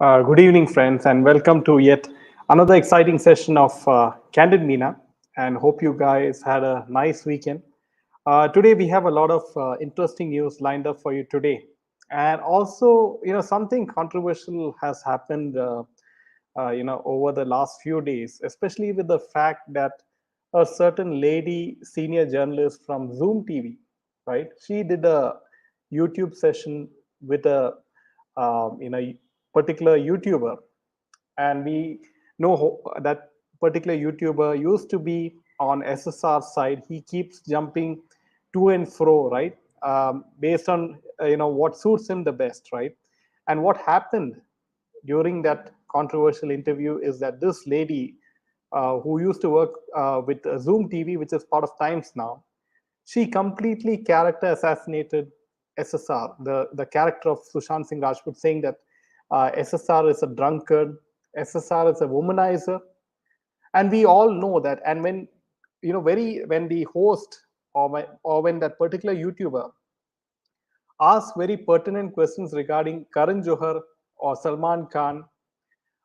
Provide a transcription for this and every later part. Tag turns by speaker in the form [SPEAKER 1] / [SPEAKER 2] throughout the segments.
[SPEAKER 1] Good evening, friends, and welcome to yet another exciting session of Candid Meena. And hope you guys had a nice weekend. Today we have a lot of interesting news lined up for you today, and also, something controversial has happened, over the last few days, especially with the fact that a certain lady, senior journalist from Zoom TV, right? She did a YouTube session with a particular YouTuber, and we know that particular YouTuber used to be on SSR side. He keeps jumping to and fro, right? Based on what suits him the best, right? And what happened during that controversial interview is that this lady, who used to work with Zoom TV, which is part of Times now, she completely character assassinated SSR, the character of Sushant Singh Rajput, saying that SSR is a drunkard, SSR is a womanizer, and we all know that. And when very when the host or when that particular YouTuber asks very pertinent questions regarding Karan Johar or Salman Khan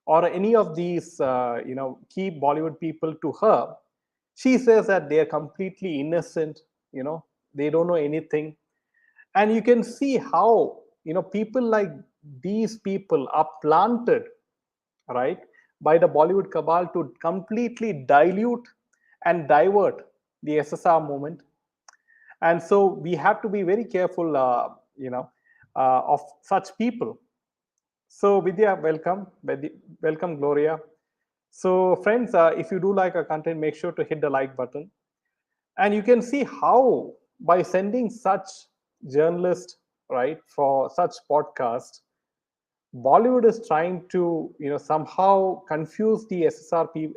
[SPEAKER 1] or any of these key Bollywood people to her, she says that they are completely innocent. They don't know anything, and you can see how people like these people are planted, right, by the Bollywood cabal to completely dilute and divert the SSR movement. And so we have to be very careful, of such people. So Vidya, welcome. Welcome, Gloria. So friends, if you do like our content, make sure to hit the like button. And you can see how by sending such journalists, right, for such podcast, Bollywood is trying to somehow confuse the SSRP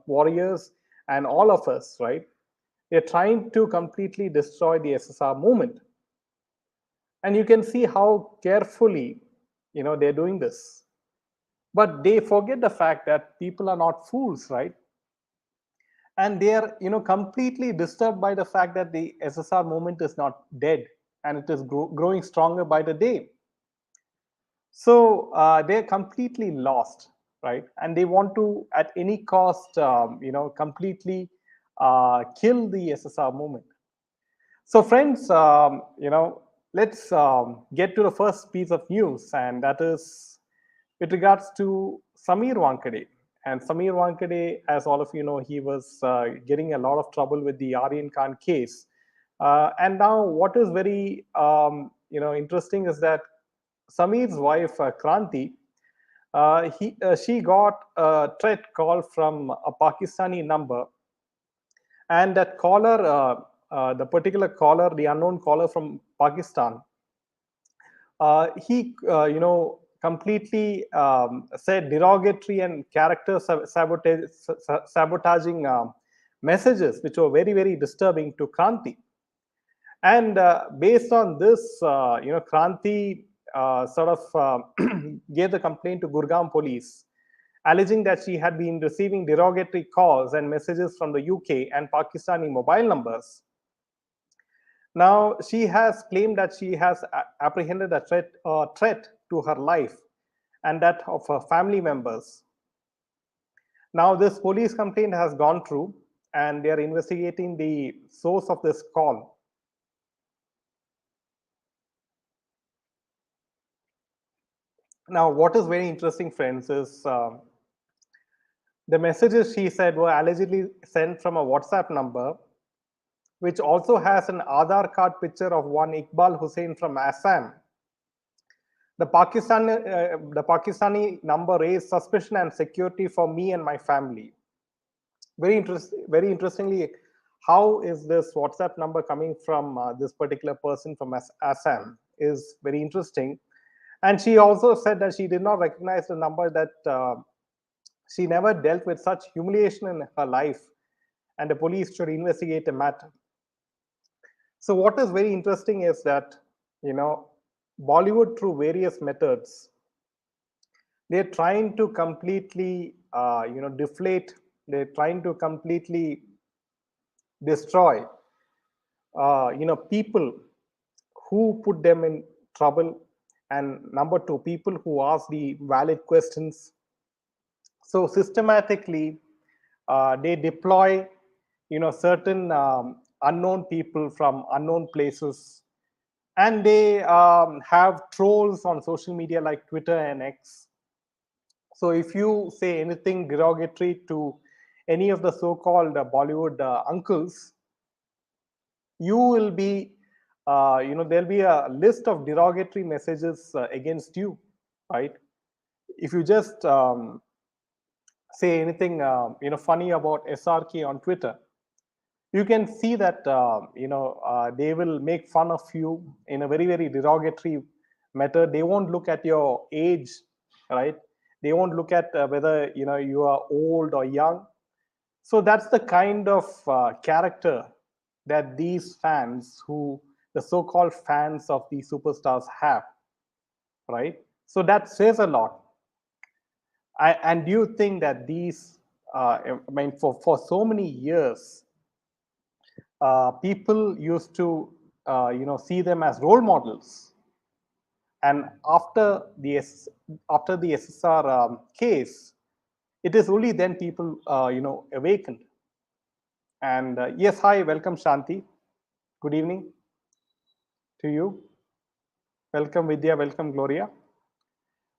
[SPEAKER 1] warriors and all of us, right? They're trying to completely destroy the SSR movement, and you can see how carefully they're doing this. But they forget the fact that people are not fools, right? And they are completely disturbed by the fact that the SSR movement is not dead, and it is growing stronger by the day. So they're completely lost, right? And they want to, at any cost, completely kill the SSR movement. So, friends, let's get to the first piece of news, and that is with regards to Samir Wankhede. And Samir Wankhede, as all of you know, he was getting a lot of trouble with the Aryan Khan case. And now, what is very interesting is that Samir's wife, Kranti, she got a threat call from a Pakistani number, and that caller, the particular caller, the unknown caller from Pakistan, he completely said derogatory and character sabotaging messages, which were very very disturbing to Kranti. And based on this, Kranti sort of gave the complaint to Gurgaon police, alleging that she had been receiving derogatory calls and messages from the UK and Pakistani mobile numbers. Now, she has claimed that she has apprehended a threat to her life and that of her family members. Now, this police complaint has gone through, and they are investigating the source of this call. Now, what is very interesting, friends, is the messages she said were allegedly sent from a WhatsApp number, which also has an Aadhaar card picture of one Iqbal Hussain from Assam. The Pakistani number raised suspicion and security for me and my family. Very interestingly, how is this WhatsApp number coming from this particular person from Assam is very interesting. And she also said that she did not recognize the number, that she never dealt with such humiliation in her life, and the police should investigate the matter. So what is very interesting is that Bollywood, through various methods, they're trying to completely deflate. They're trying to completely destroy people who put them in trouble, and number two, people who ask the valid questions. So systematically, they deploy, certain unknown people from unknown places, and they have trolls on social media like Twitter and X. So if you say anything derogatory to any of the so-called Bollywood uncles, you will be, there'll be a list of derogatory messages against you, right? If you just say anything, funny about SRK on Twitter, you can see that they will make fun of you in a very very derogatory method. They won't look at your age, right? They won't look at whether you are old or young. So that's the kind of character that these fans, who the so-called fans of the superstars, have, right? So that says a lot. And do you think that these I mean, for so many years, people used to see them as role models, and after the SSR case, it is only then people awakened. And yes, hi, welcome Shanti, good evening to you. Welcome Vidya, welcome Gloria.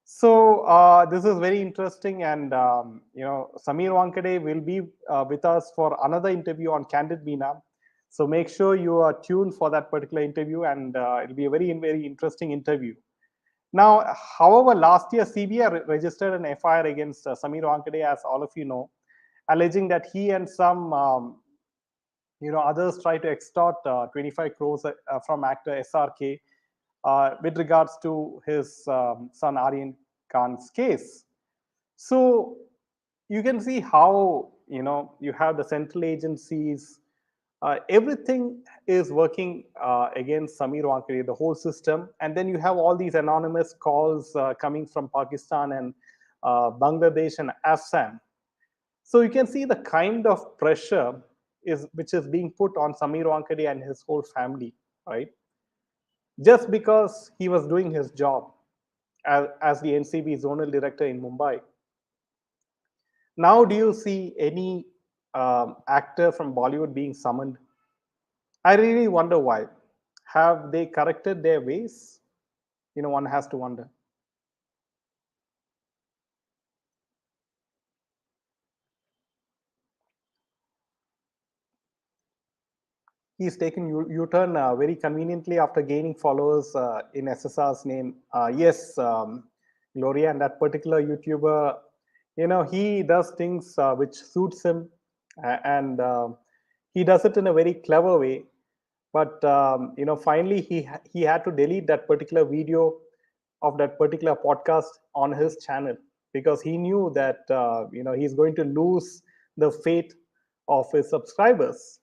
[SPEAKER 1] So this is very interesting, and Samir Wankhede will be with us for another interview on Candid Meena. So make sure you are tuned for that particular interview, and it'll be a very very interesting interview. Now, however, last year CBI registered an FIR against Samir Wankhede, as all of you know, alleging that he and some others try to extort 25 crores from actor SRK with regards to his son Aryan Khan's case. So you can see how you have the central agencies, everything is working against Samir Wankhede, the whole system, and then you have all these anonymous calls coming from Pakistan and Bangladesh and Assam. So you can see the kind of pressure which is being put on Samir Wankhede and his whole family, right? Just because he was doing his job as the NCB zonal director in Mumbai. Now, do you see any actor from Bollywood being summoned? I really wonder why. Have they corrected their ways? One has to wonder. He's taken U-turn very conveniently after gaining followers in SSR's name. Yes, Gloria, and that particular YouTuber, he does things which suits him, and he does it in a very clever way. But finally, he had to delete that particular video of that particular podcast on his channel, because he knew that he's going to lose the faith of his subscribers.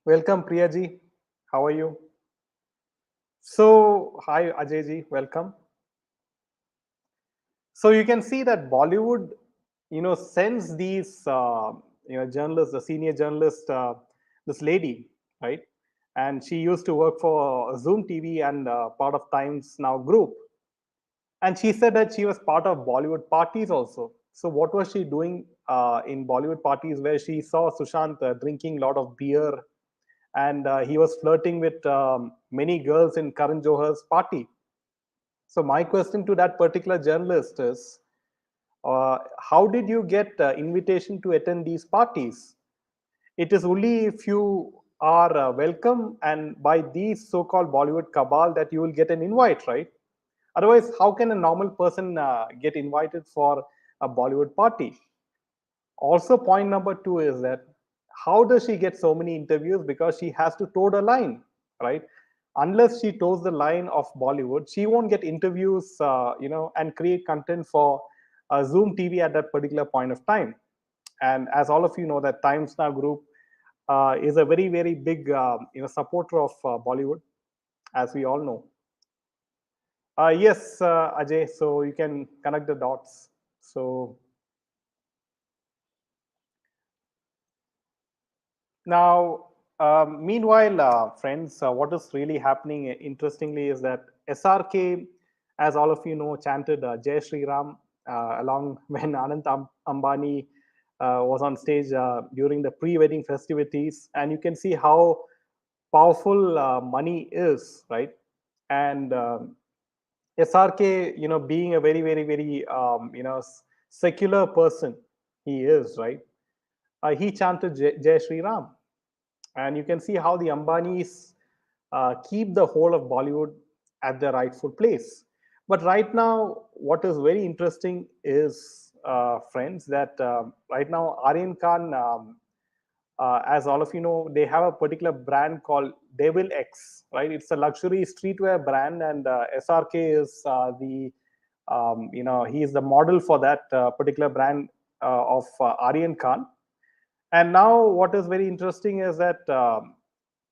[SPEAKER 1] Welcome, Priyaji. How are you? So, hi, Ajayji. Welcome. So you can see that Bollywood, sends these, journalists, the senior journalist, this lady, right? And she used to work for Zoom TV and part of Times Now Group. And she said that she was part of Bollywood parties also. So what was she doing in Bollywood parties, where she saw Sushant drinking a lot of beer, and he was flirting with many girls in Karan Johar's party? So my question to that particular journalist is, how did you get invitation to attend these parties? It is only if you are welcome and by these so-called Bollywood cabal that you will get an invite, right? Otherwise, how can a normal person get invited for a Bollywood party? Also, point number two is that how does she get so many interviews? Because she has to toe the line, right? Unless she toes the line of Bollywood, she won't get interviews, and create content for Zoom TV at that particular point of time. And as all of you know, that Times Now Group is a very, very big, supporter of Bollywood, as we all know. Yes, Ajay. So you can connect the dots. So now, Meanwhile, friends, what is really happening interestingly is that SRK, as all of you know, chanted Jai Shri Ram along when Ambani was on stage during the pre-wedding festivities, and you can see how powerful money is, right? And SRK, being a very, very, very, secular person, he is, right? He chanted Jai Shri Ram, and you can see how the Ambanis keep the whole of Bollywood at their rightful place. But right now, what is very interesting is, friends, that right now Aryan Khan, as all of you know, they have a particular brand called Devil X, right? It's a luxury streetwear brand, and SRK is he is the model for that particular brand of Aryan Khan. And now, what is very interesting is that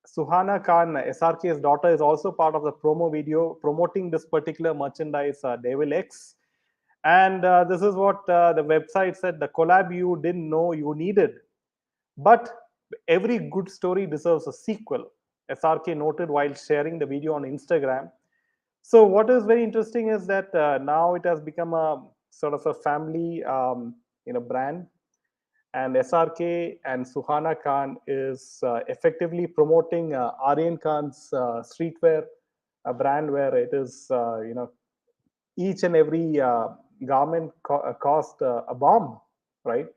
[SPEAKER 1] Suhana Khan, SRK's daughter, is also part of the promo video promoting this particular merchandise, Devil X. And this is what the website said: the collab you didn't know you needed. But every good story deserves a sequel, SRK noted while sharing the video on Instagram. So, what is very interesting is that now it has become a sort of a family, brand, and SRK and Suhana Khan is effectively promoting Aryan Khan's streetwear brand, where it is each and every garment cost a bomb, right?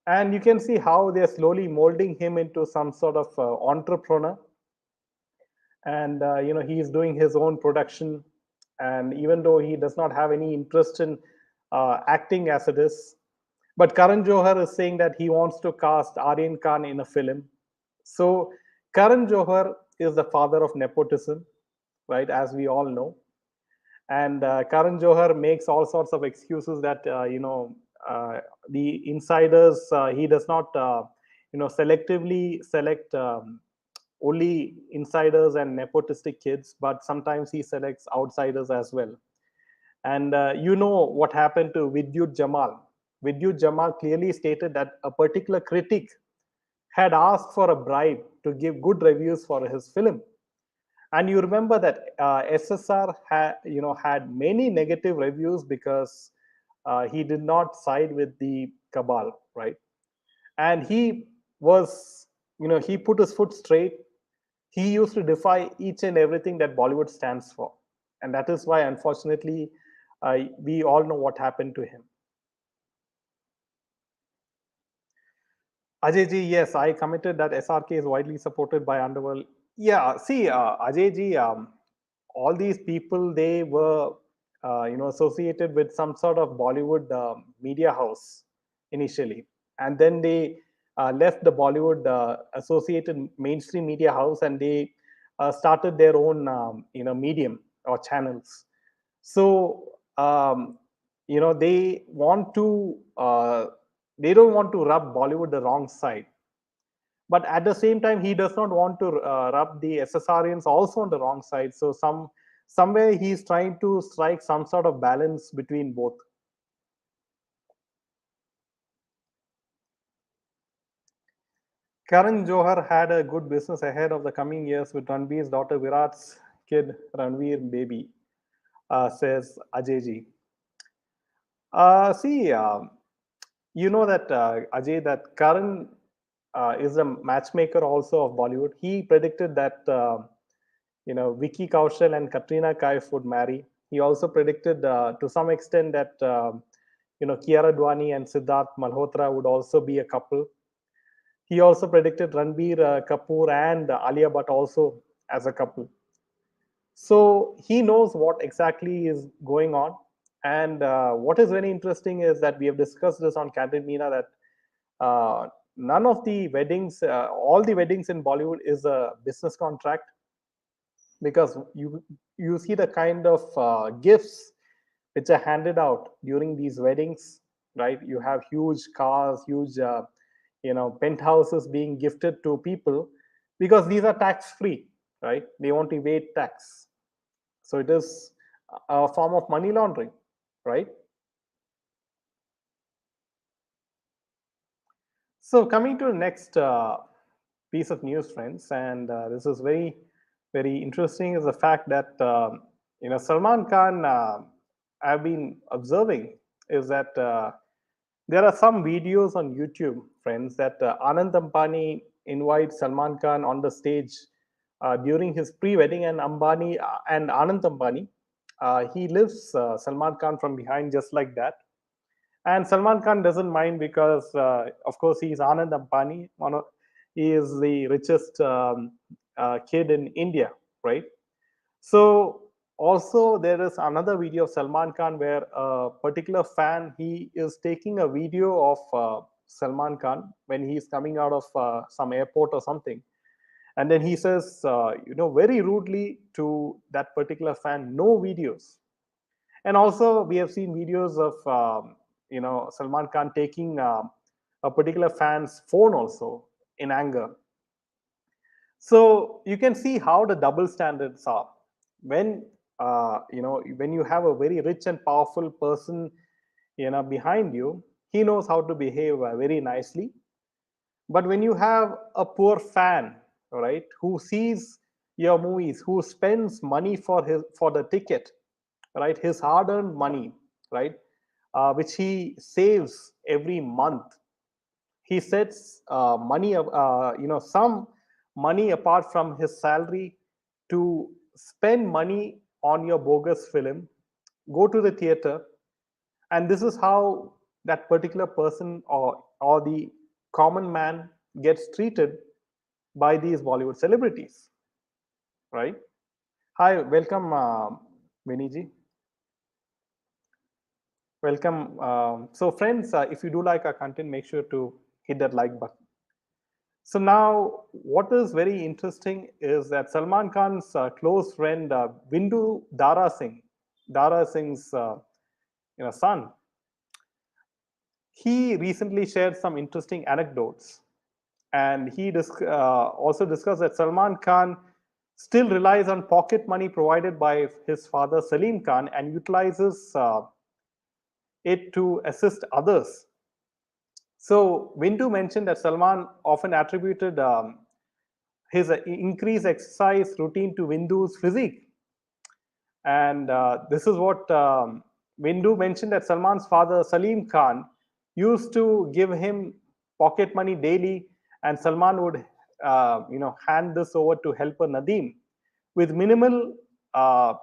[SPEAKER 1] And you can see how they're slowly molding him into some sort of entrepreneur, and he is doing his own production, and even though he does not have any interest in acting as it is, but Karan Johar is saying that he wants to cast Aryan Khan in a film. So Karan Johar is the father of nepotism, right, as we all know. And Karan Johar makes all sorts of excuses that the insiders, he does not selectively select only insiders and nepotistic kids, but sometimes he selects outsiders as well. And what happened to Vidyut Jamal. Vidyut Jamal clearly stated that a particular critic had asked for a bribe to give good reviews for his film. And you remember that SSR had many negative reviews because he did not side with the cabal, right? And he was, he put his foot straight. He used to defy each and everything that Bollywood stands for, and that is why, unfortunately, we all know what happened to him. Ajay ji, yes, I committed that SRK is widely supported by Underworld. Yeah, see, Ajay ji, all these people, they were, associated with some sort of Bollywood media house initially, and then they left the Bollywood associated mainstream media house, and they started their own, medium or channels. So, they want to. They don't want to rub Bollywood the wrong side, but at the same time, he does not want to rub the SSRians also on the wrong side. So somewhere he's trying to strike some sort of balance between both. Karan Johar had a good business ahead of the coming years with Ranveer's daughter Virat's kid Ranveer baby, says Ajayji. See, you know that Ajay, that Karan is a matchmaker also of Bollywood. He predicted that Vicky Kaushal and Katrina Kaif would marry. He also predicted to some extent that Kiara Dwani and Siddharth Malhotra would also be a couple. He also predicted Ranbir Kapoor and Alia Bhatt also as a couple. So he knows what exactly is going on. And what is very interesting is that we have discussed this on Candid Meena, that none of the weddings, all the weddings in Bollywood is a business contract, because you see the kind of gifts which are handed out during these weddings, right? You have huge cars, huge penthouses being gifted to people, because these are tax free, right? They won't evade tax, so it is a form of money laundering, right? So coming to the next piece of news, friends, and this is very, very interesting. Is the fact that Salman Khan, I've been observing, is that there are some videos on YouTube, friends, that Anand Ambani invites Salman Khan on the stage during his pre-wedding, and Ambani and Anand Ambani, he lifts Salman Khan from behind just like that. And Salman Khan doesn't mind because, of course, he's Anand Ambani. He is the richest kid in India, right? So also there is another video of Salman Khan where a particular fan, he is taking a video of Salman Khan when he's coming out of some airport or something, and then he says, very rudely to that particular fan, no videos. And also we have seen videos of Salman Khan taking a particular fan's phone also in anger. So you can see how the double standards are. When when you have a very rich and powerful person behind you, he knows how to behave very nicely. But when you have a poor fan, right, who sees your movies, who spends money for the ticket, right, his hard-earned money, right, which he saves every month, he sets some money apart from his salary to spend money on your bogus film, go to the theater, and this is how that particular person or the common man gets treated by these Bollywood celebrities, right? Hi, welcome, Viniji. Welcome. So, friends, if you do like our content, make sure to hit that like button. So now, what is very interesting is that Salman Khan's close friend Bindu Dara Singh's son, he recently shared some interesting anecdotes, and he also discussed that Salman Khan still relies on pocket money provided by his father Salim Khan and utilizes it to assist others. So Windu mentioned that Salman often attributed his increased exercise routine to Windu's physique. And this is what Windu mentioned, that Salman's father, Salim Khan, used to give him pocket money daily, and Salman would, hand this over to helper Nadeem. With minimal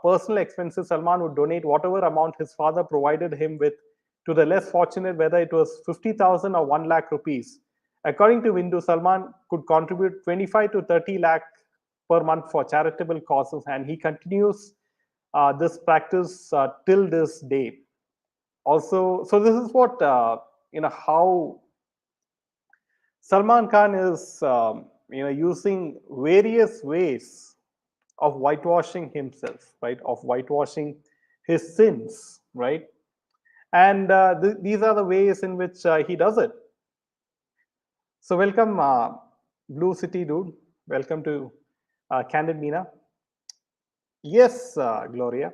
[SPEAKER 1] personal expenses, Salman would donate whatever amount his father provided him with to the less fortunate, whether it was 50,000 or 1 lakh rupees. According to Windu, Salman could contribute 25 to 30 lakh per month for charitable causes, and he continues this practice till this day. Also, so this is what how Salman Khan is using various ways of whitewashing himself, right? Of whitewashing his sins, right? And these are the ways in which he does it. So welcome, Blue City Dude. Welcome to Candid Meena. Yes, Gloria.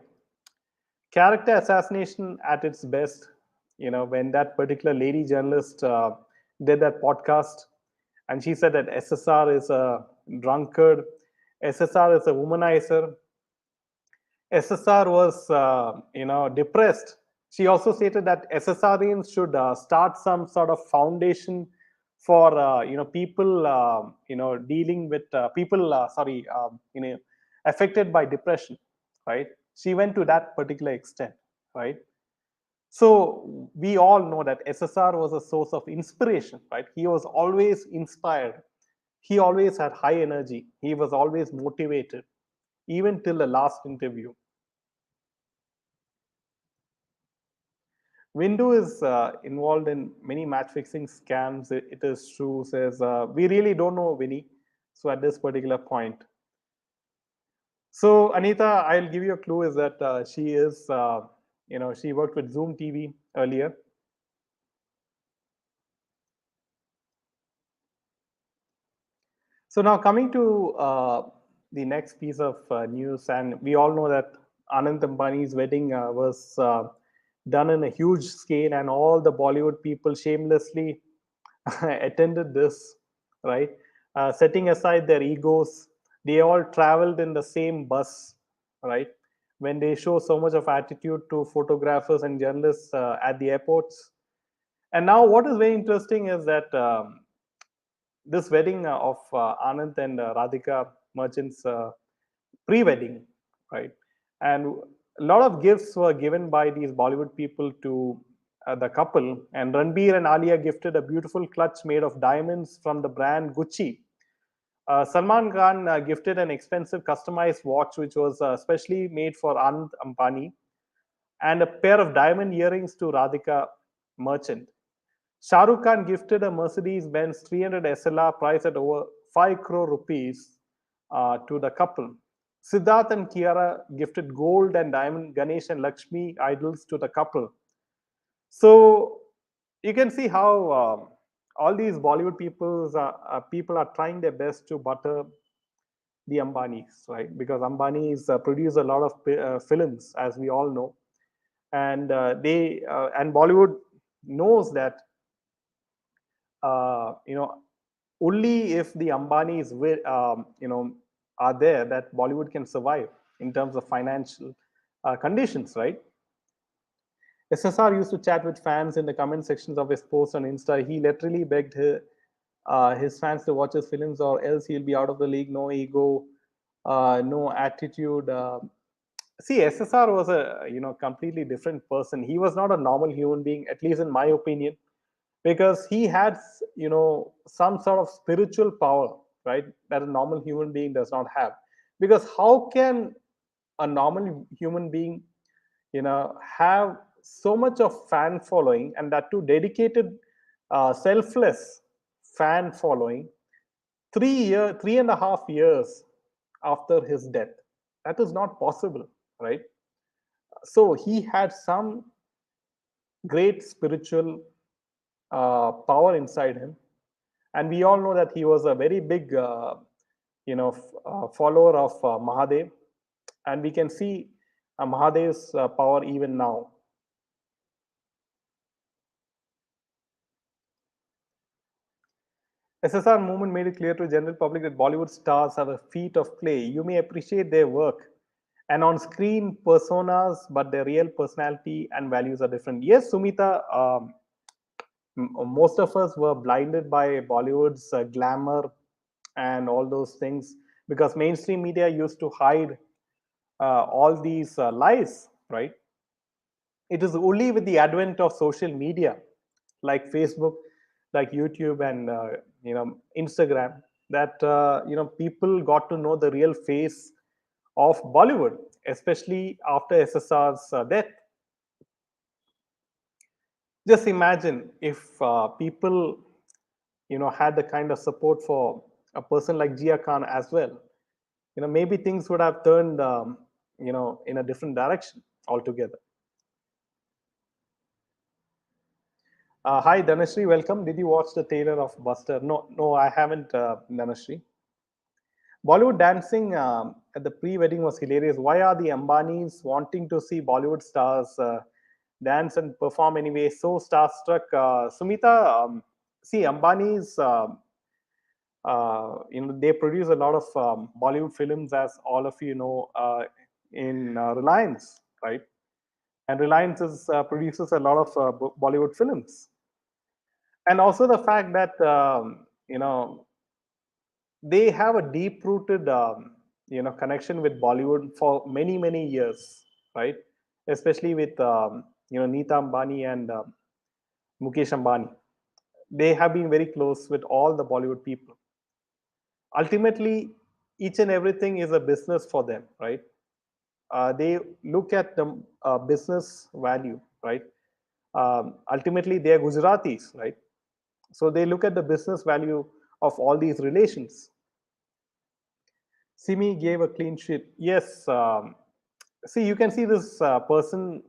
[SPEAKER 1] Character assassination at its best. When that particular lady journalist did that podcast, and she said that SSR is a drunkard, SSR is a womanizer, SSR was, depressed. She also stated that SSRians should start some sort of foundation for, people, dealing with people, affected by depression, right? She went to that particular extent, right? So we all know that SSR was a source of inspiration, right? He was always inspired. He always had high energy. He was always motivated, even till the last interview. Windu is involved in many match fixing scams. It is true, says we really don't know Winnie. So at this particular point. So Anita, I'll give you a clue is that she is, she worked with Zoom TV earlier. So now coming to the next piece of news, and we all know that Anand Ambani's wedding was done in a huge scale, and all the Bollywood people shamelessly attended this, right? setting aside their egos, they all traveled in the same bus, right? When they show so much of attitude to photographers and journalists at the airports. And now, what is very interesting is that this wedding of Anand and Radhika Merchant's pre-wedding, right? And a lot of gifts were given by these Bollywood people to the couple. And Ranbir and Alia gifted a beautiful clutch made of diamonds from the brand Gucci. Salman Khan gifted an expensive customized watch, which was specially made for Anand Ambani, and a pair of diamond earrings to Radhika Merchant. Shah Rukh Khan gifted a Mercedes Benz 300 SLR priced at over 5 crore rupees to the couple. Siddharth and Kiara gifted gold and diamond Ganesh and Lakshmi idols to the couple. So you can see how all these Bollywood people are trying their best to butter the Ambanis, right? Because Ambanis produce a lot of films, as we all know, and and Bollywood knows that you know, only if the Ambanis are there that Bollywood can survive in terms of financial conditions, right? SSR used to chat with fans in the comment sections of his posts on Insta. He literally begged his fans to watch his films, or else he'll be out of the league. No ego, no attitude. See, SSR was a completely different person. He was not a normal human being, at least in my opinion, because he had some sort of spiritual power, right, that a normal human being does not have. Because how can a normal human being have so much of fan following, and that too dedicated, selfless fan following, 3.5 years after his death? That is not possible, right? So he had some great spiritual power inside him, and we all know that he was a very big follower of Mahadev, and we can see Mahadev's power even now. SSR movement made it clear to the general public that Bollywood stars have a feat of clay. You may appreciate their work and on-screen personas, but their real personality and values are different. Yes, Sumita, most of us were blinded by Bollywood's glamour and all those things, because mainstream media used to hide all these lies, right? It is only with the advent of social media like Facebook, like YouTube, and Instagram, that people got to know the real face of Bollywood, especially after SSR's death. Just imagine if people had the kind of support for a person like Jia Khan as well. Maybe things would have turned in a different direction altogether. Hi, Dhanashree, welcome. Did you watch the trailer of Buster? No, no, I haven't, Dhanashree. Bollywood dancing at the pre-wedding was hilarious. Why are the Ambanis wanting to see Bollywood stars dance and perform anyway? So starstruck. Sumita, see, Ambanis, they produce a lot of Bollywood films, as all of you know, in Reliance, right? And Reliance produces a lot of Bollywood films. And also the fact that they have a deep rooted connection with Bollywood for many years, right? Especially with Neeta Ambani and Mukesh Ambani. They have been very close with all the Bollywood people. Ultimately, each and everything is a business for them, right? They look at the business value, right? Ultimately, they are Gujaratis, right? So they look at the business value of all these relations. Simi gave a clean sheet. Yes. See, you can see this person,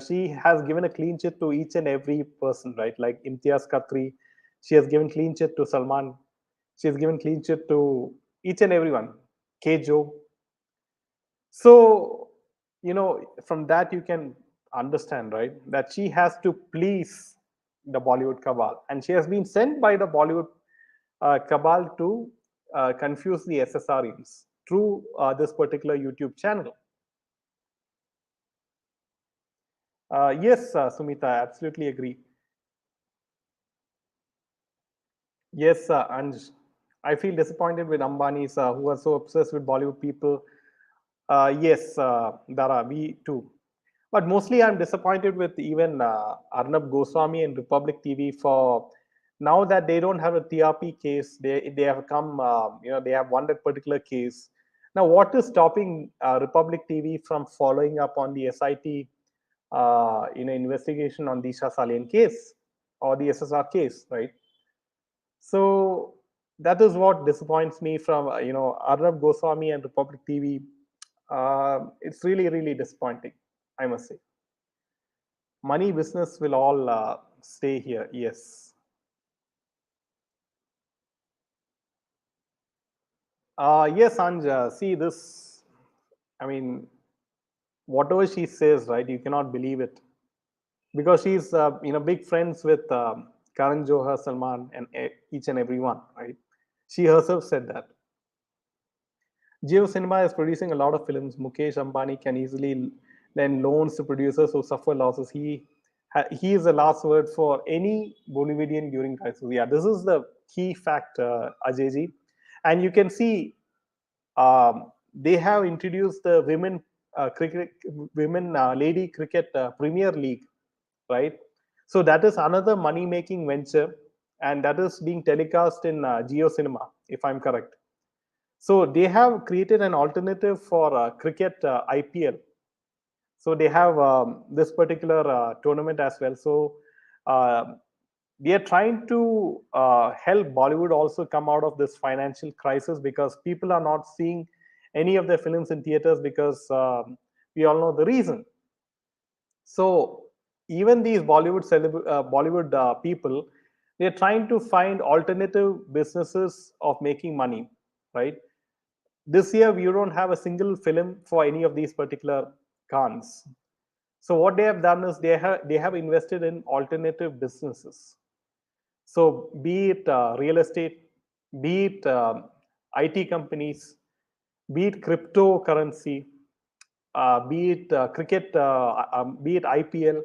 [SPEAKER 1] she has given a clean sheet to each and every person, right? Like Imtiaz Khatri, she has given clean sheet to Salman. She has given clean sheet to each and everyone. Kejo. So, from that you can understand, right, that she has to please the Bollywood cabal, and she has been sent by the Bollywood cabal to confuse the SSRians through this particular YouTube channel. Yes, Sumita, I absolutely agree. Yes, Anj, I feel disappointed with Ambanis who are so obsessed with Bollywood people. Yes, Dara, we too. But mostly I'm disappointed with even Arnab Goswami and Republic TV for now that they don't have a TRP case. They have come, they have won that particular case. Now, what is stopping Republic TV from following up on the SIT, investigation on the Shah Salian case or the SSR case, right? So that is what disappoints me from Arnab Goswami and Republic TV. It's really really disappointing, I must say. Money business will all stay here. Yes. Yes, Anja. See this. I mean, whatever she says, right? You cannot believe it because she's big friends with Karan Johar, Salman, and each and every one, right? She herself said that. Jio Cinema is producing a lot of films. Mukesh Ambani can easily lend loans to producers who suffer losses. He is the last word for any Bolivian during crisis. Yeah, this is the key fact, Ajayji. And you can see they have introduced the women lady cricket Premier League, right? So that is another money making venture, and that is being telecast in Geo Cinema, if I'm correct. So they have created an alternative for cricket IPL. So they have this particular tournament as well. So uh, we are trying to help Bollywood also come out of this financial crisis because people are not seeing any of their films in theaters because we all know the reason. So even these Bollywood people, they're trying to find alternative businesses of making money, right? This year we don't have a single film for any of these particular Khans. So what they have done is they have invested in alternative businesses. So be it real estate, be it IT companies, be it cryptocurrency, be it cricket, be it IPL,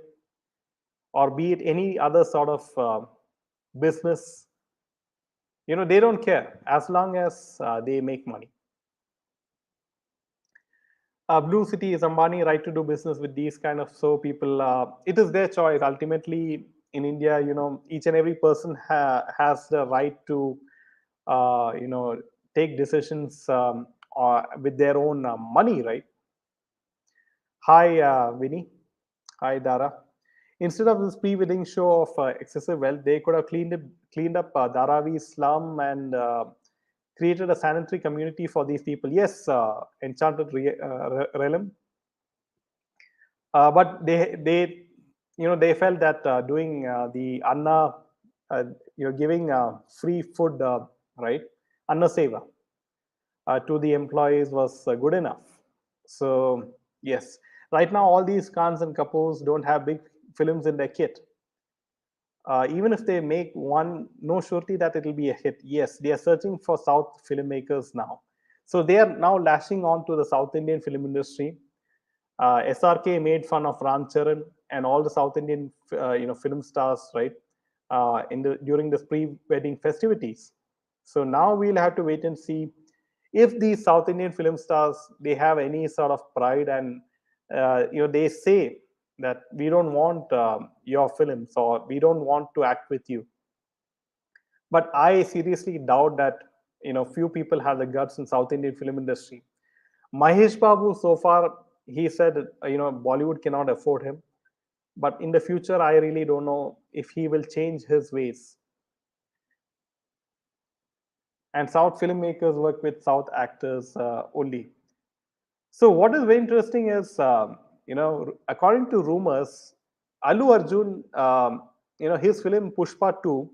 [SPEAKER 1] or be it any other sort of business. They don't care as long as they make money. Blue City is Ambani right to do business with these kind of so people. It is their choice. Ultimately, in India, each and every person has the right to, take decisions with their own money, right? Hi, Vinny. Hi, Dara. Instead of this pre-wedding show of excessive wealth, they could have cleaned up Dharavi's slum and created a sanitary community for these people. Yes, Enchanted Realm. But they felt that doing the Anna, giving free food, right, Anna Seva to the employees was good enough. So yes, right now all these Khans and Kapoors don't have big films in their kit. Even if they make one, no surety that it will be a hit. Yes, they are searching for South filmmakers now. So they are now lashing on to the South Indian film industry. SRK made fun of Ram Charan and all the South Indian, film stars, right? During the pre-wedding festivities. So now we'll have to wait and see if these South Indian film stars they have any sort of pride and they say that we don't want your films or we don't want to act with you. But I seriously doubt that few people have the guts in South Indian film industry. Mahesh Babu, so far, he said, Bollywood cannot afford him. But in the future, I really don't know if he will change his ways. And South filmmakers work with South actors only. So what is very interesting is, according to rumors, Allu Arjun, his film Pushpa 2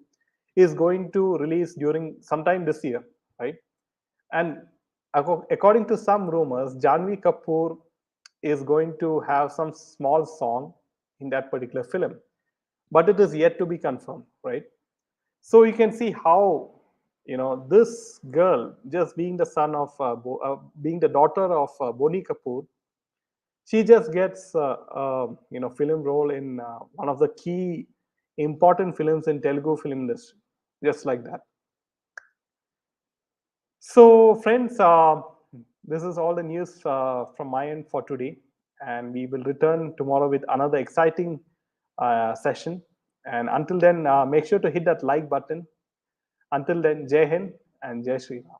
[SPEAKER 1] is going to release during sometime this year, right? And according to some rumors, Janvi Kapoor is going to have some small song in that particular film, but it is yet to be confirmed, right? So you can see how This girl, just being the being the daughter of Boni Kapoor, she just gets film role in one of the key important films in Telugu film industry, just like that. So, friends, this is all the news from my end for today, and we will return tomorrow with another exciting session. And until then, make sure to hit that like button. Until then, Jai Hind and Jai Shri Ram.